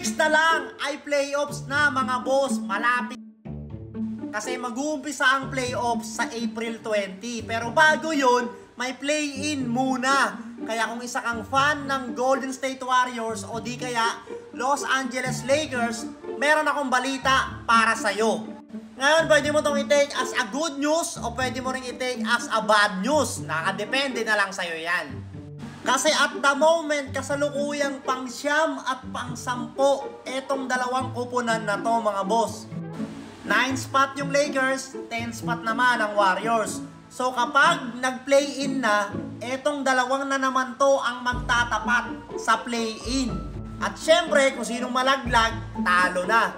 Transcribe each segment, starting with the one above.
weeks na lang ay playoffs na mga boss. Malapit. Kasi mag-uumpisa ang playoffs sa April 20. Pero bago yun, may play-in muna. Kaya kung isa kang fan ng Golden State Warriors o di kaya Los Angeles Lakers, meron akong balita para sa'yo. Ngayon, pwede mo itong i-take as a good news o pwede mo rin i-take as a bad news. Nakadepende na lang sa'yo yan. Kasi at the moment, kasalukuyang pang-siyam at pang-sampo etong dalawang kupunan na to mga boss. 9 spot yung Lakers, 10 spot naman ang Warriors. So kapag nag-play-in na, etong dalawang na naman to ang magtatapat sa play-in. At syempre, kung sinong malaglag, talo na.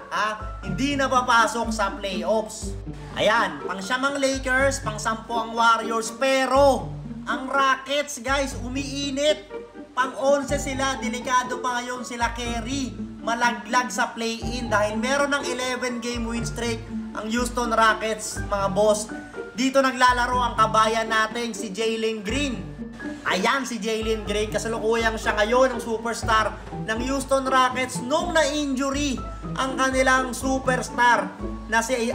Hindi na papasok sa playoffs. Ayan, pang-siyam ang Lakers, pang-sampo ang Warriors. Pero ang Rockets guys, umiinit. Pang-11 sila, delikado pa ngayon sila Curry. Malaglag sa play-in dahil meron ng 11 game win streak ang Houston Rockets mga boss. Dito naglalaro ang kabayan natin si Jalen Green. Ayan si Jalen Green, kasalukuyang siya ngayon ang superstar ng Houston Rockets nung na-injury ang kanilang superstar na si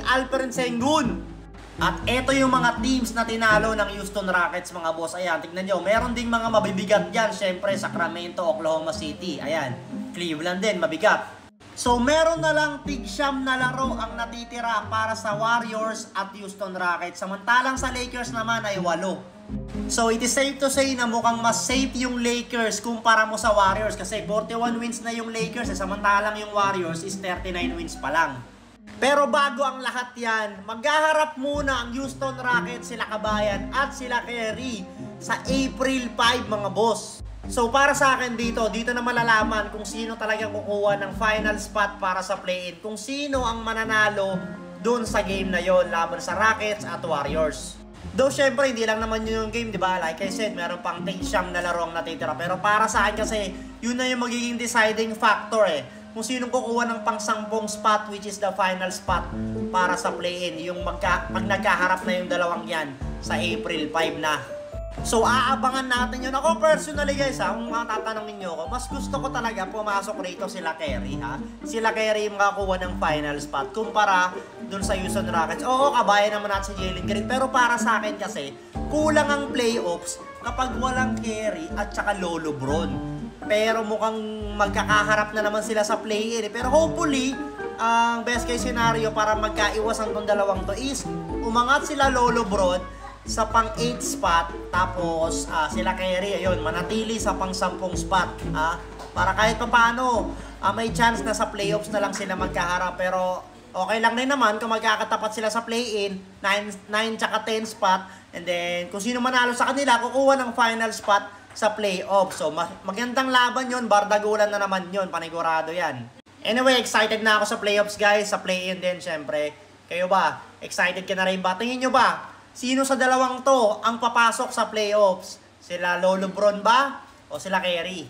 Alperen Sengun. At eto yung mga teams na tinalo ng Houston Rockets mga boss. Ayan, tignan nyo. Meron ding mga mabibigat dyan. Siyempre, Sacramento, Oklahoma City. Ayan, Cleveland din, mabigat. So, meron na lang tig-siyam na laro ang natitira para sa Warriors at Houston Rockets. Samantalang sa Lakers naman ay 8. So, it is safe to say na mukhang mas safe yung Lakers kumpara mo sa Warriors. Kasi 41 wins na yung Lakers. Samantalang yung Warriors is 39 wins pa lang. Pero bago ang lahat yan, maghaharap muna ang Houston Rockets, sila Kabayan at sila Curry sa April 5 mga boss. So para sa akin dito na malalaman kung sino talagang kukuha ng final spot para sa play-in. Kung sino ang mananalo dun sa game na yon laban sa Rockets at Warriors. Though syempre hindi lang naman yun yung game, di ba? Like I said, meron pang tig-siyam na laro ang natitira. Pero para sa akin kasi, yun na yung magiging deciding factor kung sinong kukuha ng pang-10 spot which is the final spot para sa play-in. Yung pag nagkaharap na yung dalawang yan sa April 5 na. So aabangan natin yun. Ako personally guys kung mga tatanungin nyo ako, mas gusto ko talaga pumasok rito sila Curry Sila Curry yung makakuha ng final spot kumpara dun sa Houston Rockets. Oo, kabayan naman natin si Jalen Green. Pero para sa akin kasi, kulang ang playoffs kapag walang Curry at saka Lolo Bron. Pero mukhang magkakaharap na naman sila sa play-in. Pero hopefully, ang best case scenario para magkaiwasan tong dalawang to is umangat sila Lolo Bron sa pang-8 spot. Tapos sila Curry, ayun, manatili sa pang-10 spot. Para kahit pa paano, may chance na sa playoffs na lang sila magkaharap. Pero okay lang din naman kung magkakatapat sila sa play-in, 9 tsaka 10 spot. And then, kung sino manalo sa kanila, kukuha ng final spot sa playoff. So, magandang laban yon, bardagulan na naman yon, panigurado yan. Anyway, excited na ako sa playoffs guys, sa play-in din syempre. Kayo ba? Excited ka na rin ba? Tingin nyo ba? Sino sa dalawang to ang papasok sa playoffs? Sila Lolo Bron ba? O sila Curry?